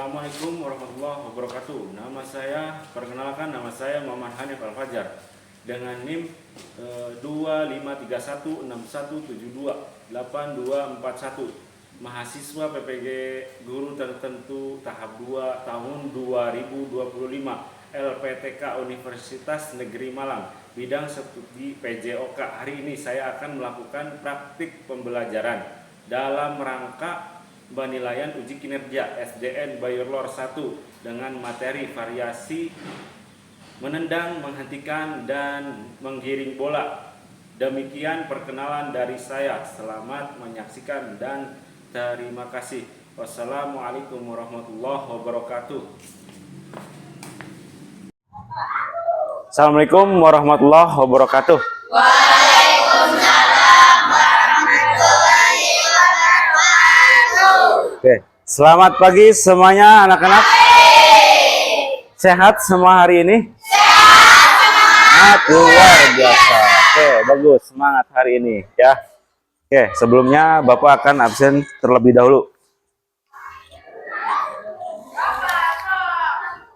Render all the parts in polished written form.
Assalamualaikum warahmatullahi wabarakatuh. Perkenalkan nama saya Muhammad Hanif Al-Fajar dengan NIM 253161728241, mahasiswa PPG Guru Tertentu tahap 2 tahun 2025, LPTK Universitas Negeri Malang, bidang studi PJOK. Hari ini saya akan melakukan praktik pembelajaran dalam rangka penilaian uji kinerja SDN Bayrlor 1 dengan materi variasi menendang, menghentikan, dan menggiring bola. Demikian perkenalan dari saya. Selamat menyaksikan dan terima kasih. Wassalamualaikum warahmatullahi wabarakatuh. Assalamualaikum warahmatullahi wabarakatuh. Oke, selamat pagi semuanya anak-anak. Sehat semua hari ini? Sehat. Luar biasa. Oke, bagus, semangat hari ini ya. Oke, sebelumnya Bapak akan absen terlebih dahulu.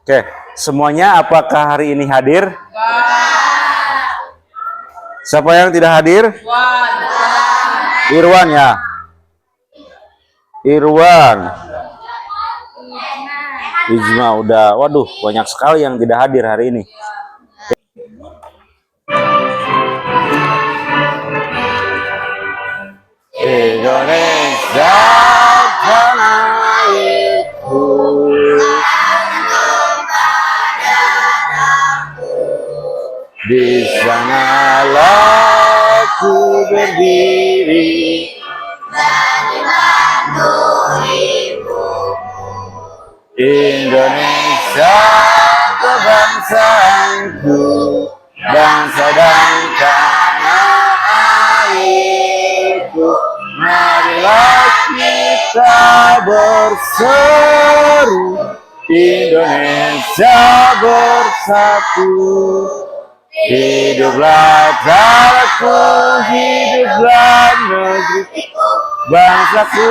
Oke, semuanya apakah hari ini hadir? Siapa yang tidak hadir? Irwan ya. Irwan, Ijma udah, waduh banyak sekali yang tidak hadir hari ini. Indonesia tanahku, di sanalah ku berdiri. Indonesia kebangsaanku, bangsa dan tanah airku. Marilah kita berseru, Indonesia bersatu. Hiduplah tanahku, hiduplah negeriku, bangsaku,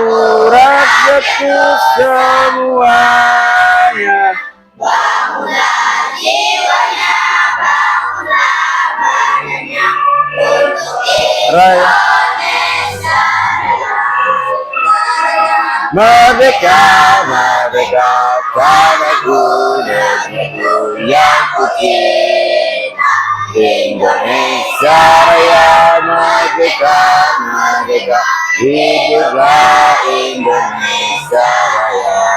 rakyatku semuanya. Bangunlah jiwanya, bangunlah badannya, untuk Indonesia merdeka, merdeka, tanahku, negeriku yang ku cinta. Indonesia Raya merdeka, merdeka, hiduplah Indonesia Raya.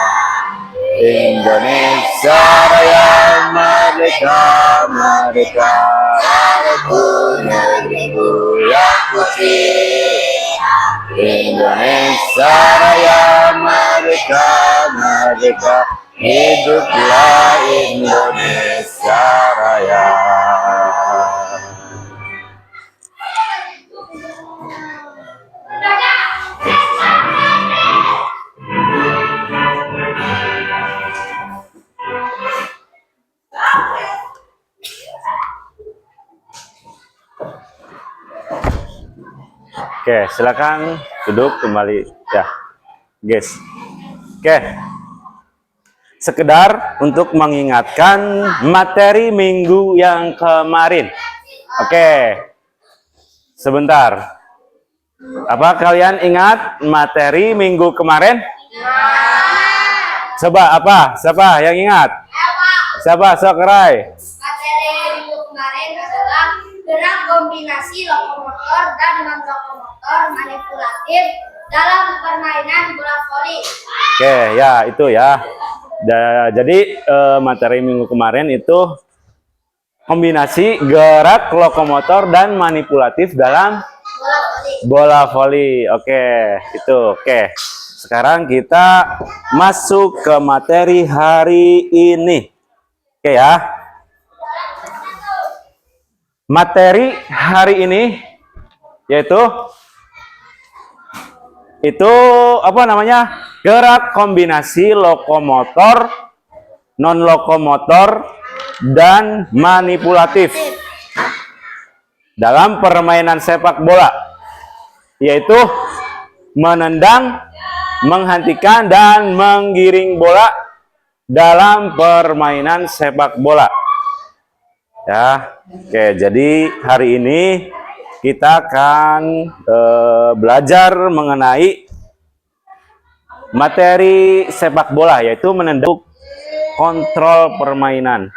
Indonesia Raya merdeka, merdeka, tanahku, negeriku yang ku cinta. Indonesia Raya merdeka, merdeka, hiduplah Indonesia Raya. Oke, silakan duduk kembali ya, guys. Oke, sekedar untuk mengingatkan materi minggu yang kemarin. Oke, sebentar. Apa kalian ingat materi minggu kemarin? Coba apa? Siapa yang ingat? Siapa? Sokrai. Materi minggu kemarin adalah gerak kombinasi lokomotor dan non-lokomotor manipulatif dalam permainan bola voli. Oke, ya itu ya. Jadi materi minggu kemarin itu kombinasi gerak lokomotor dan manipulatif dalam bola voli. Oke, itu oke. Sekarang kita masuk ke materi hari ini. Oke ya. Materi hari ini yaitu apa namanya? Gerak kombinasi lokomotor, non lokomotor, dan manipulatif dalam permainan sepak bola, yaitu menendang, menghentikan, dan menggiring bola dalam permainan sepak bola. Ya, oke. Jadi hari ini kita akan belajar mengenai materi sepak bola, yaitu menendang kontrol permainan.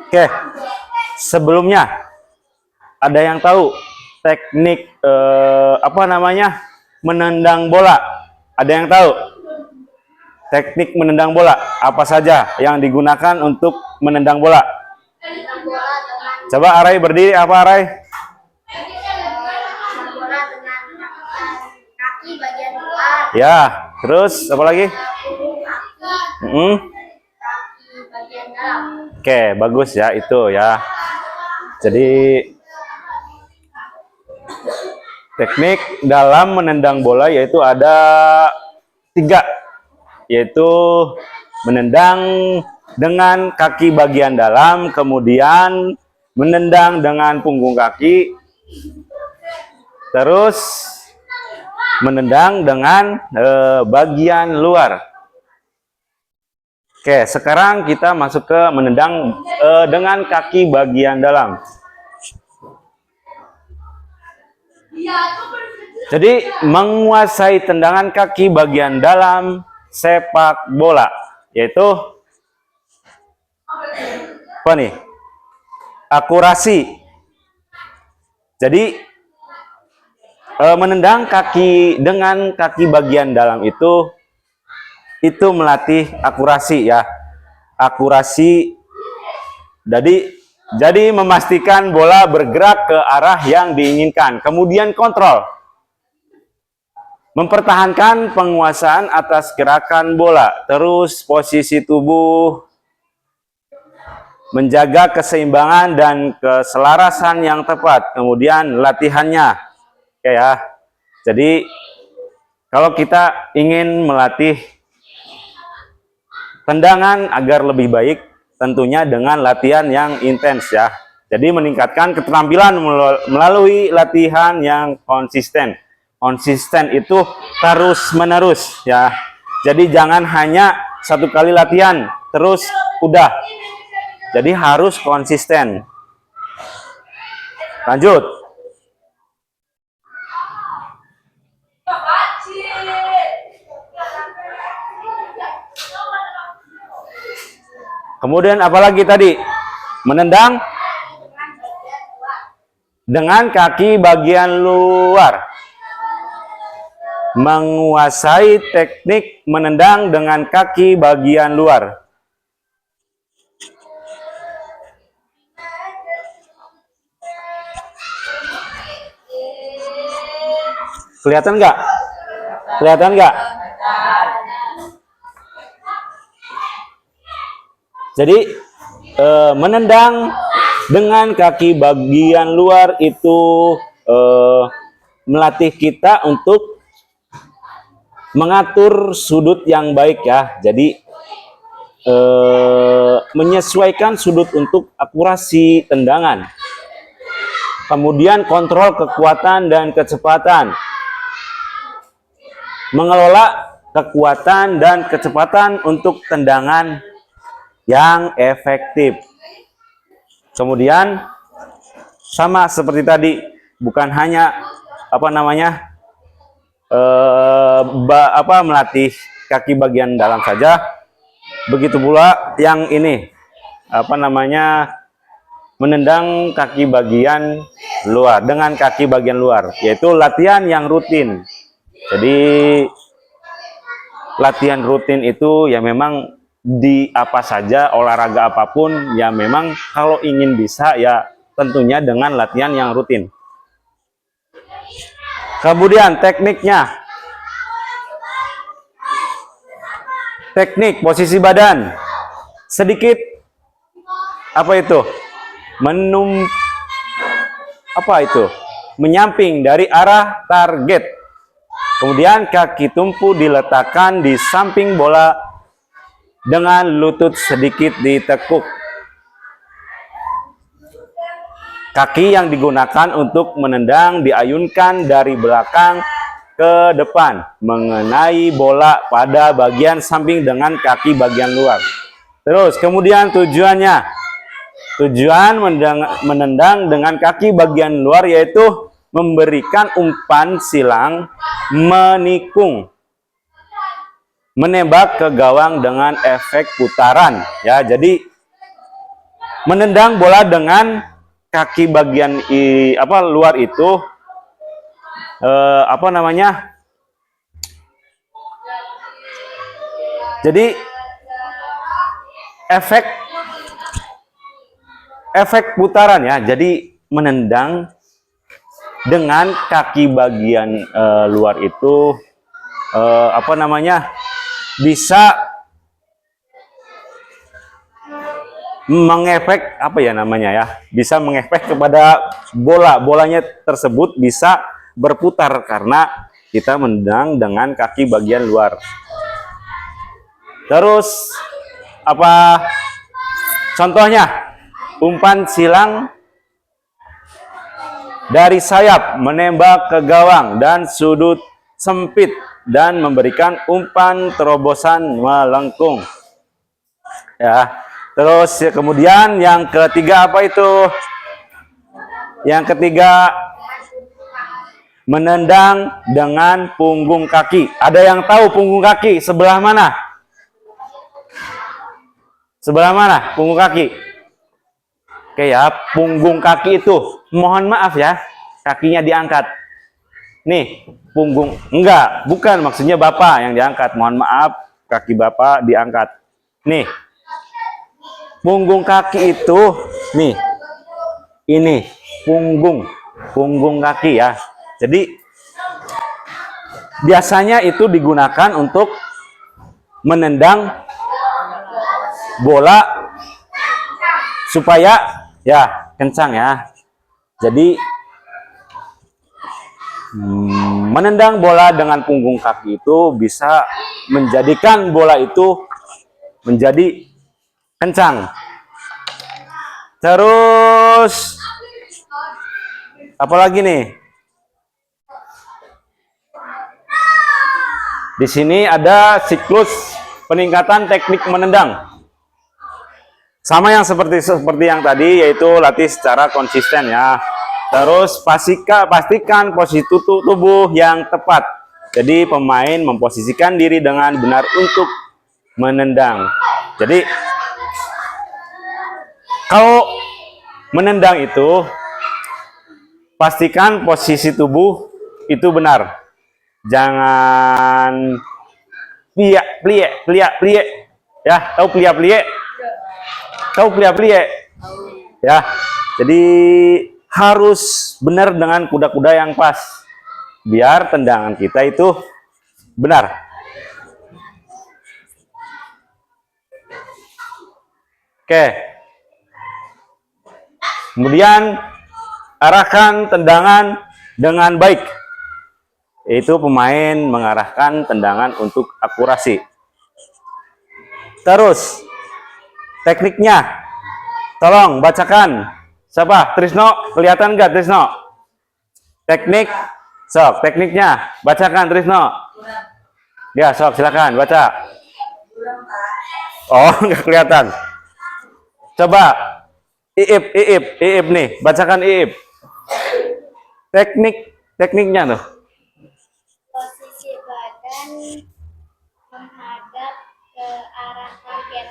Oke, sebelumnya ada yang tahu teknik menendang bola? Ada yang tahu teknik menendang bola apa saja yang digunakan untuk menendang bola? Coba Arai berdiri, apa Arai? Bola dengan kaki bagian luar, Ya, terus apa lagi? kaki bagian dalam. Oke, bagus ya itu ya. Jadi teknik dalam menendang bola yaitu ada 3, yaitu menendang dengan kaki bagian dalam, kemudian menendang dengan punggung kaki, terus menendang dengan bagian luar. Oke, sekarang kita masuk ke menendang dengan kaki bagian dalam. Jadi menguasai tendangan kaki bagian dalam sepak bola, yaitu apa nih? Akurasi. Jadi menendang kaki dengan kaki bagian dalam itu melatih akurasi ya. Akurasi. Jadi memastikan bola bergerak ke arah yang diinginkan. Kemudian kontrol. Mempertahankan penguasaan atas gerakan bola. Terus posisi tubuh. Menjaga keseimbangan dan keselarasan yang tepat. Kemudian latihannya. Oke ya. Jadi kalau kita ingin melatih tendangan agar lebih baik, tentunya dengan latihan yang intens ya. Jadi meningkatkan keterampilan melalui latihan yang konsisten. Konsisten itu terus-menerus ya. Jadi jangan hanya satu kali latihan terus udah. Jadi harus konsisten. Lanjut. Kemudian apalagi tadi? Menendang dengan kaki bagian luar. Menguasai teknik menendang dengan kaki bagian luar. Kelihatan nggak? Kelihatan nggak? Jadi menendang dengan kaki bagian luar itu melatih kita untuk mengatur sudut yang baik ya. Jadi menyesuaikan sudut untuk akurasi tendangan. Kemudian kontrol kekuatan dan kecepatan. Mengelola kekuatan dan kecepatan untuk tendangan yang efektif. Kemudian sama seperti tadi, bukan hanya melatih kaki bagian dalam saja, begitu pula yang ini menendang kaki bagian luar dengan kaki bagian luar, yaitu latihan yang rutin. Jadi latihan rutin itu ya memang di apa saja, olahraga apapun ya memang kalau ingin bisa ya tentunya dengan latihan yang rutin. Kemudian tekniknya. Teknik posisi badan. Sedikit menyamping dari arah target. Kemudian kaki tumpu diletakkan di samping bola dengan lutut sedikit ditekuk. Kaki yang digunakan untuk menendang diayunkan dari belakang ke depan, mengenai bola pada bagian samping dengan kaki bagian luar. Terus, kemudian tujuannya. Tujuan menendang dengan kaki bagian luar yaitu memberikan umpan silang, menikung, menembak ke gawang dengan efek putaran. Ya, jadi menendang bola dengan kaki bagian luar itu jadi efek putaran ya. Jadi menendang dengan kaki bagian luar itu bisa mengefek bisa mengefek kepada bolanya tersebut bisa berputar karena kita menendang dengan kaki bagian luar. Terus contohnya? Umpan silang dari sayap menembak ke gawang dan sudut sempit dan memberikan umpan terobosan melengkung. Ya. Terus kemudian yang ketiga apa itu? Yang ketiga menendang dengan punggung kaki. Ada yang tahu punggung kaki sebelah mana? Sebelah mana punggung kaki? Oke ya, punggung kaki itu, mohon maaf ya, kakinya diangkat. Nih, punggung, bukan maksudnya Bapak yang diangkat. Mohon maaf, kaki Bapak diangkat. Nih, punggung kaki itu, nih, ini punggung kaki ya. Jadi biasanya itu digunakan untuk menendang bola supaya ya kencang ya. Jadi menendang bola dengan punggung kaki itu bisa menjadikan bola itu menjadi kencang. Terus apalagi nih? Di sini ada siklus peningkatan teknik menendang. Sama yang seperti yang tadi, yaitu latih secara konsisten ya. Terus pastikan posisi tubuh yang tepat. Jadi pemain memposisikan diri dengan benar untuk menendang. Jadi kalau menendang itu pastikan posisi tubuh itu benar. Jangan plie. Ya, tahu plie? Tahu plie? Ya. Jadi harus benar dengan kuda-kuda yang pas. Biar tendangan kita itu benar. Oke. Kemudian arahkan tendangan dengan baik. Yaitu pemain mengarahkan tendangan untuk akurasi. Terus tekniknya. Tolong bacakan. Siapa? Trisno, kelihatan nggak Trisno? Tekniknya. Bacakan Trisno. Ya, silakan baca. Oh, nggak kelihatan. Coba Iip nih, bacakan Iip. Tekniknya tuh. Posisi badan menghadap ke arah target.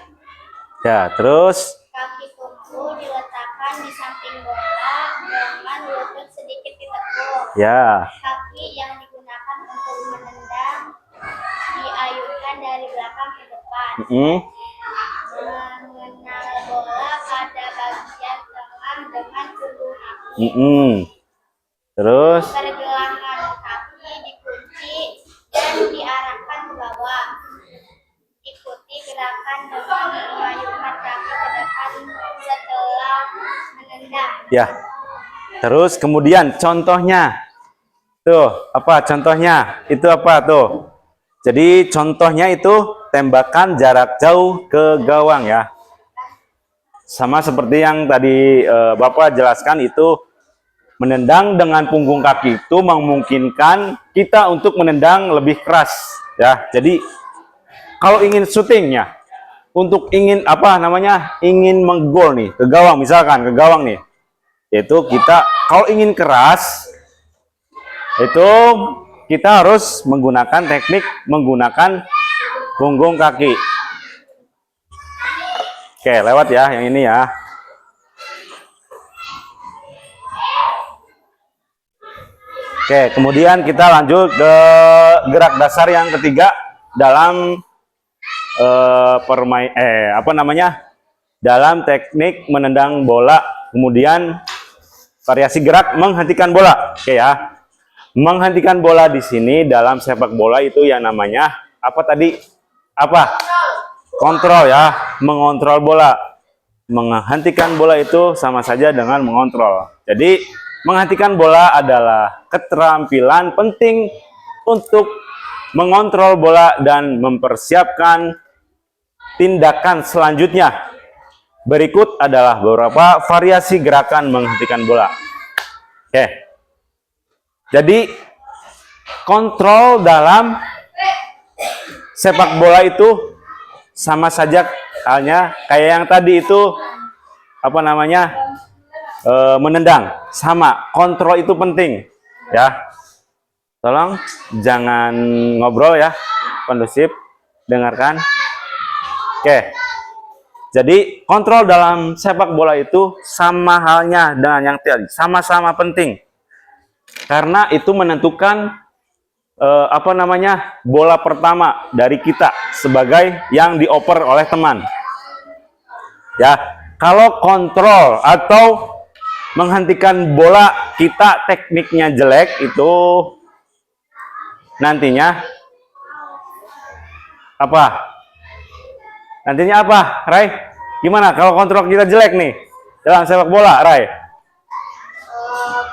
Ya, terus Kaki tumpu diletakkan di samping bola dengan lutut sedikit ditekuk. ya. Kaki yang digunakan untuk menendang diayunkan dari belakang ke depan. Mengenal bola pada bagian tengah dengan punggung kaki. Terus Pergelangan kaki dikunci dan diarahkan ke bawah. Ikuti gerakan dengan mengayunkan kaki ke depan setelah menendang. ya. Terus kemudian contohnya. Tuh, apa contohnya? Itu apa tuh? Jadi contohnya itu tembakan jarak jauh ke gawang ya. sama seperti yang tadi Bapak jelaskan, itu menendang dengan punggung kaki itu memungkinkan kita untuk menendang lebih keras ya. Jadi kalau ingin syutingnya, untuk ingin apa namanya, ingin menggol nih ke gawang, misalkan ke gawang nih, itu kita kalau ingin keras itu kita harus menggunakan teknik menggunakan punggung kaki. Oke, lewat ya yang ini ya. Oke, kemudian kita lanjut ke gerak dasar yang ketiga dalam dalam teknik menendang bola. Kemudian variasi gerak menghentikan bola. Oke ya. Menghentikan bola di sini dalam sepak bola itu yang namanya apa tadi? Apa? Kontrol ya, mengontrol bola. Menghentikan bola itu sama saja dengan mengontrol. Jadi menghentikan bola adalah keterampilan penting untuk mengontrol bola dan mempersiapkan tindakan selanjutnya. Berikut adalah beberapa variasi gerakan menghentikan bola. Oke. Jadi kontrol dalam sepak bola itu sama saja halnya kayak yang tadi itu apa namanya, menendang. Sama, kontrol itu penting ya. Tolong jangan ngobrol ya, kondusif, dengarkan. Oke, jadi kontrol dalam sepak bola itu sama halnya dengan yang tadi, sama-sama penting karena itu menentukan apa namanya, bola pertama dari kita sebagai yang dioper oleh teman ya. Kalau kontrol atau menghentikan bola kita tekniknya jelek, itu nantinya apa? Nantinya apa, Rai? Gimana kalau kontrol kita jelek nih dalam sepak bola, Rai?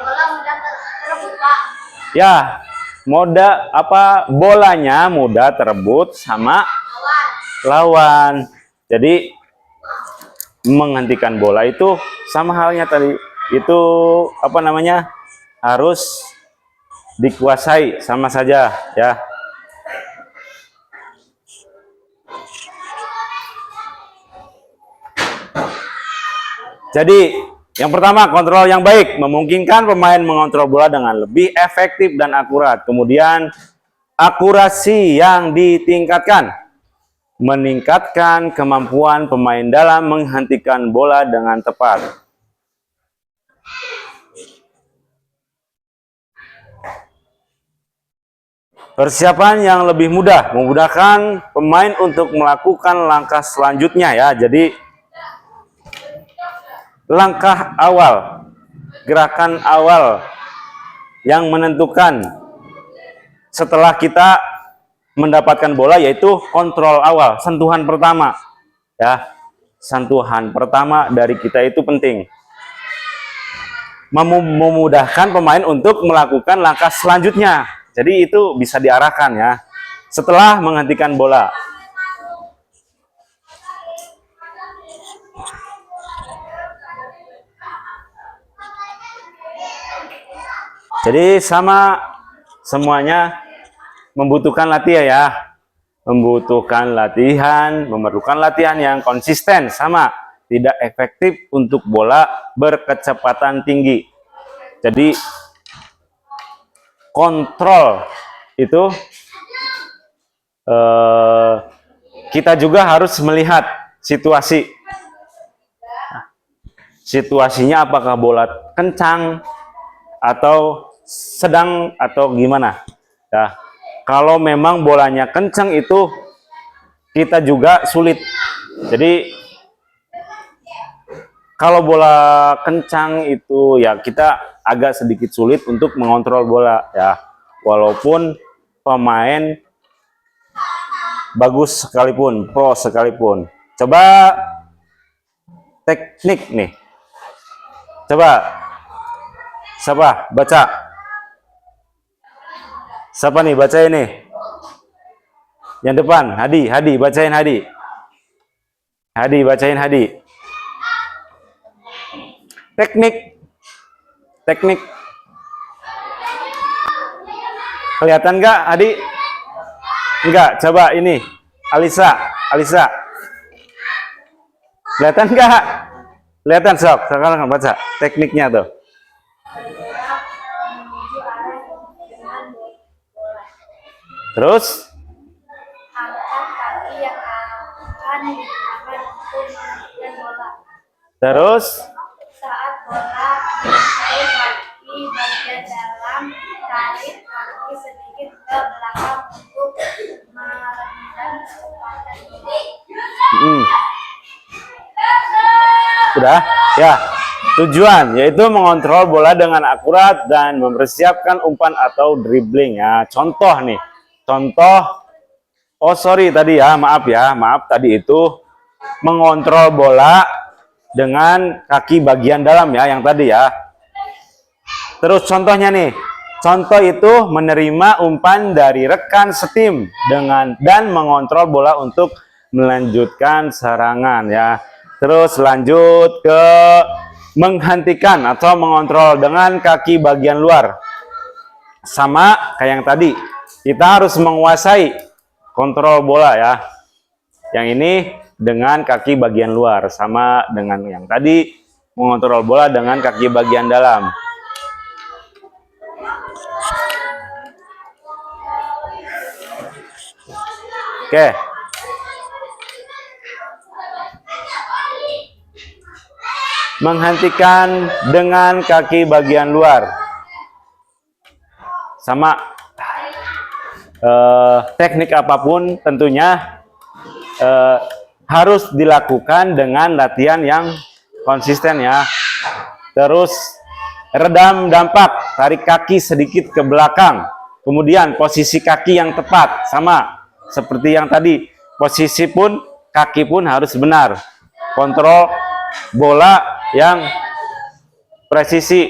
Bola mudah terebut, Pak. Ya, bolanya mudah terebut sama lawan. Jadi menghentikan bola itu sama halnya tadi, itu apa namanya, harus dikuasai sama saja ya. Jadi yang pertama, kontrol yang baik memungkinkan pemain mengontrol bola dengan lebih efektif dan akurat. Kemudian akurasi yang ditingkatkan meningkatkan kemampuan pemain dalam menghentikan bola dengan tepat. Persiapan yang lebih mudah memudahkan pemain untuk melakukan langkah selanjutnya ya. Jadi langkah awal, gerakan awal yang menentukan setelah kita mendapatkan bola yaitu kontrol awal, sentuhan pertama ya. Sentuhan pertama dari kita itu penting, memudahkan pemain untuk melakukan langkah selanjutnya. Jadi itu bisa diarahkan ya setelah menghentikan bola. Jadi sama, semuanya membutuhkan latihan ya. Membutuhkan latihan, memerlukan latihan yang konsisten, sama, tidak efektif untuk bola berkecepatan tinggi. Jadi kontrol itu kita juga harus melihat situasinya, apakah bola kencang atau sedang atau gimana ya. Kalau memang bolanya kencang itu kita juga sulit. Jadi kalau bola kencang itu ya kita agak sedikit sulit untuk mengontrol bola ya, walaupun pemain bagus sekalipun, pro sekalipun. Coba teknik nih, coba siapa baca? Siapa nih baca ini? Yang depan, Hadi bacain Hadi. Hadi bacain Hadi. teknik. Kelihatan nggak, Adi? Enggak, coba ini. Alisa. Kelihatan nggak? Kelihatan, sok. Sekarang baca tekniknya tuh. Menuju arah dengan bola. Terus, Angkat kaki yang akan digunakan untuk menghentikan bola. terus, Saat bola menyentuh kaki bagian dalam, tarik kaki sedikit ke belakang untuk meredam kecepatan bola. udah, ya. Tujuan yaitu mengontrol bola dengan akurat dan mempersiapkan umpan atau dribbling ya. Contoh nih, oh sorry tadi ya, maaf tadi itu mengontrol bola dengan kaki bagian dalam ya, yang tadi ya. Terus contohnya nih, contoh itu menerima umpan dari rekan setim dan mengontrol bola untuk melanjutkan serangan ya. Terus lanjut ke menghentikan atau mengontrol dengan kaki bagian luar. Sama kayak yang tadi, kita harus menguasai kontrol bola ya. Yang ini dengan kaki bagian luar, sama dengan yang tadi mengontrol bola dengan kaki bagian dalam. Oke. Menghentikan dengan kaki bagian luar. Sama teknik apapun tentunya harus dilakukan dengan latihan yang konsisten ya. Terus redam dampak, tarik kaki sedikit ke belakang. Kemudian posisi kaki yang tepat, sama seperti yang tadi. Posisi pun, kaki pun harus benar. Kontrol bola yang presisi.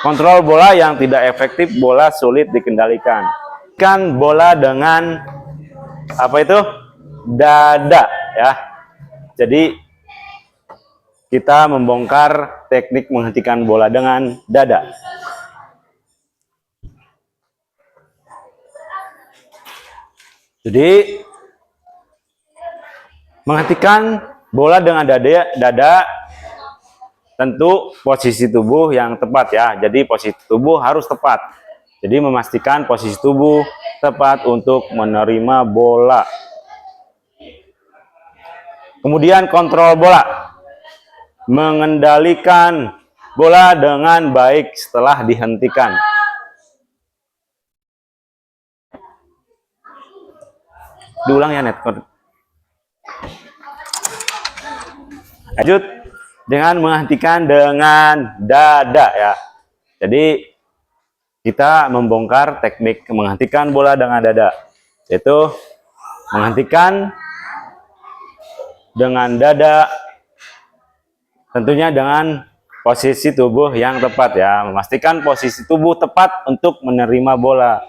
Kontrol bola yang tidak efektif, bola sulit dikendalikan. Kan bola dengan apa itu? Dada ya. Jadi kita membongkar teknik menghentikan bola dengan dada. Jadi menghentikan bola dengan dada tentu posisi tubuh yang tepat ya. Jadi posisi tubuh harus tepat. Jadi memastikan posisi tubuh tepat untuk menerima bola. Kemudian kontrol bola. Mengendalikan bola dengan baik setelah dihentikan. Diulang ya, Net. Lanjut dengan menghentikan dengan dada ya. Jadi kita membongkar teknik menghentikan bola dengan dada, yaitu menghentikan dengan dada tentunya dengan posisi tubuh yang tepat ya. Memastikan posisi tubuh tepat untuk menerima bola.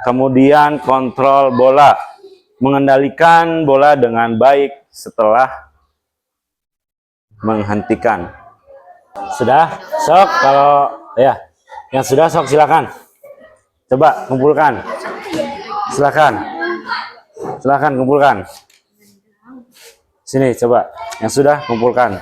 Kemudian kontrol bola, mengendalikan bola dengan baik setelah menghentikan. Sudah? Sok kalau ya, yang sudah sok silakan. Coba kumpulkan. Silakan. Silakan kumpulkan. Sini coba. Yang sudah kumpulkan.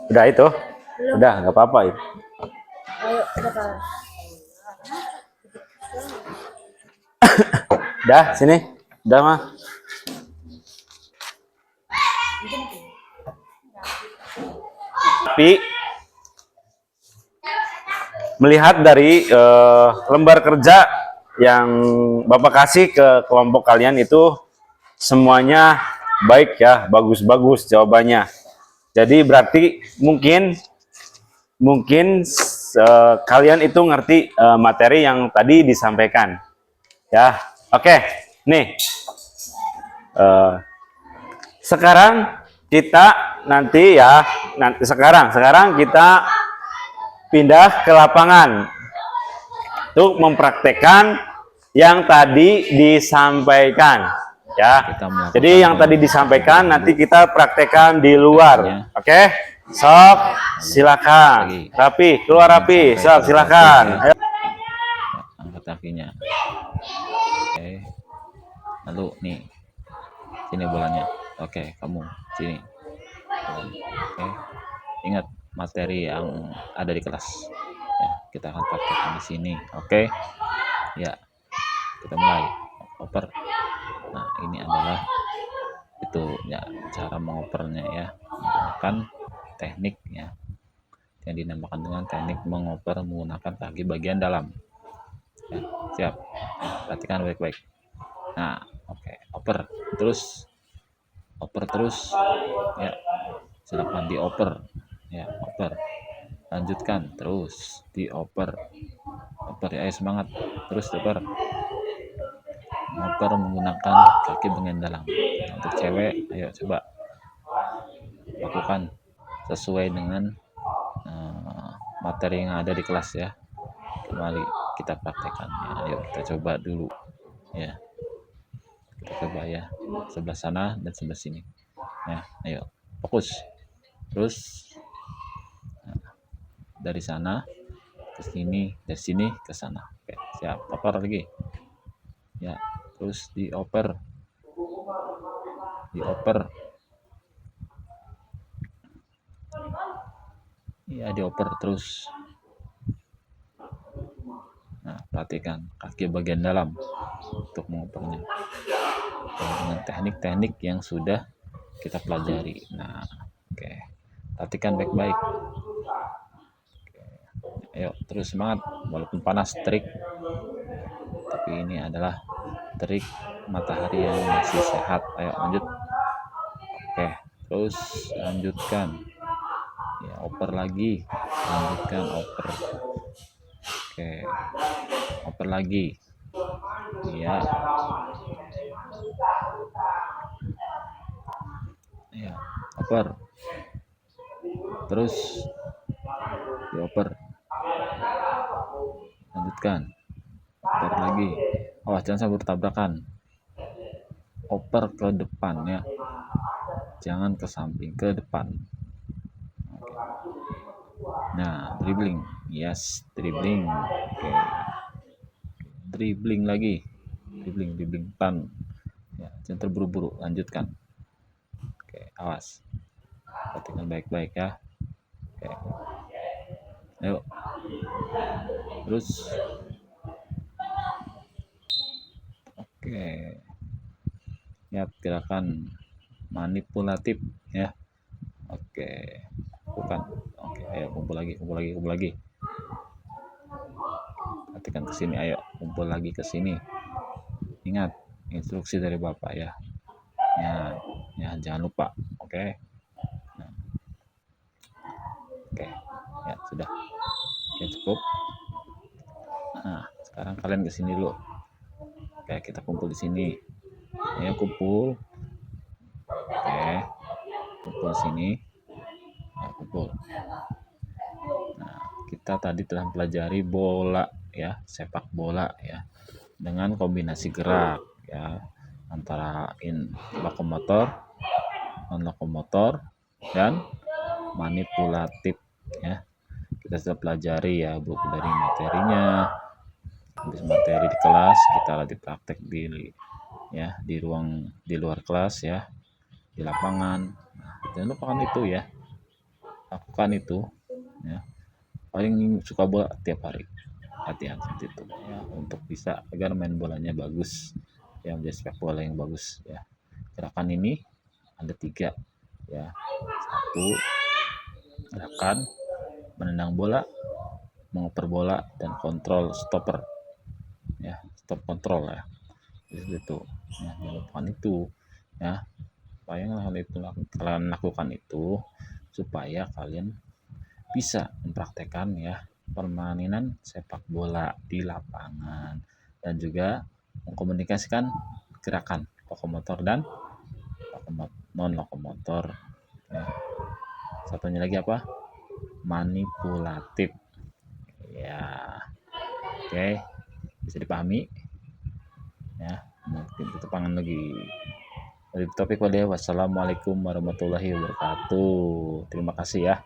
Udah itu, udah nggak apa-apa itu. Udah sini, udah mah. Tapi melihat dari lembar kerja yang Bapak kasih ke kelompok kalian itu semuanya baik ya, bagus-bagus jawabannya. Jadi berarti mungkin kalian itu ngerti materi yang tadi disampaikan ya. Oke, nih. Sekarang kita nanti ya, sekarang kita pindah ke lapangan untuk mempraktekkan yang tadi disampaikan ya. Jadi yang tadi disampaikan nanti kita praktekkan di luar. Oke, sok silakan. Rapi, keluar rapi. Sok silakan. Ayo. Angkat kakinya. Oke. Lalu nih. Sini bolanya. Oke, kamu sini. Oke. Ingat materi yang ada di kelas. Ya, kita akan praktekkan di sini. Oke. Ya. Kita mulai. Oper. Nah, ini adalah itu ya cara mengopernya ya. Menggunakan teknik ya yang dinamakan dengan teknik mengoper menggunakan kaki bagian dalam. Ya, siap. Perhatikan baik-baik. Nah, oke, oper terus ya, silakan dioper ya, oper, lanjutkan terus dioper ya, ayo semangat, terus oper menggunakan kaki bagian dalam. Untuk cewek, ayo coba lakukan sesuai dengan materi yang ada di kelas ya. Kembali kita praktekkan ya. Ayo kita coba dulu ya, kita coba ya, sebelah sana dan sebelah sini ya. Ayo fokus terus, dari sana ke sini, dari sini ke sana. Oke, siap. Oper lagi ya, terus dioper ya, dioper terus. Nah, perhatikan kaki bagian dalam untuk mengopernya dengan teknik-teknik yang sudah kita pelajari. Nah, oke, perhatikan baik-baik. Ayo terus semangat, walaupun panas terik, tapi ini adalah terik matahari yang masih sehat. Ayo lanjut. Oke, terus lanjutkan ya, oper lagi, lanjutkan oper. Oke, oper lagi ya, ya oper terus dioper, lanjutkan oper lagi. Awas jangan sampai bertabrakan. Oper ke depan ya, jangan ke samping, ke depan. Oke. Nah, dribbling, yes, dribbling. Oke, dribbling lagi, dribbling tan ya, jangan terburu-buru, lanjutkan. Oke, awas, perhatikan baik-baik ya. Oke, ayo terus. Oke ya, gerakan manipulatif ya. Oke, bukan. Oke, ayo kumpul lagi. Perhatikan ke sini, ayo kumpul lagi ke sini. Ingat instruksi dari Bapak ya. Ya, jangan lupa. Oke. Nah. Oke. Ya, sudah. Oke, cukup. Nah, sekarang kalian ke sini dulu. Oke, kita kumpul di sini. Ayo kumpul. Oke. Kumpul sini. Ya, kumpul. Nah, kita tadi telah pelajari bola ya, sepak bola ya, dengan kombinasi gerak ya, antara lokomotor, non lokomotor, dan manipulatif ya. Kita sudah pelajari ya, buku dari materinya, habis materi di kelas, kita lagi praktek di luar kelas ya, di lapangan. Nah, jangan lupakan itu ya, lakukan itu ya. Paling suka bola tiap hari, latihan seperti itu ya, untuk bisa agar main bolanya bagus ya, menjadi sepak bola yang bagus ya. Gerakan ini ada 3 ya. 1, gerakan menendang bola, mengoper bola, dan kontrol stopper ya, stop kontrol ya, itu ya. Jangan lupakan itu ya, supaya kalian lakukan itu supaya kalian bisa mempraktekkan ya permainan sepak bola di lapangan, dan juga mengkomunikasikan gerakan lokomotor dan non lokomotor. Satunya lagi apa? Manipulatif. Ya, oke, bisa dipahami. Ya, mungkin kita pangan lagi. Topik pada wassalamualaikum warahmatullahi wabarakatuh. Terima kasih ya.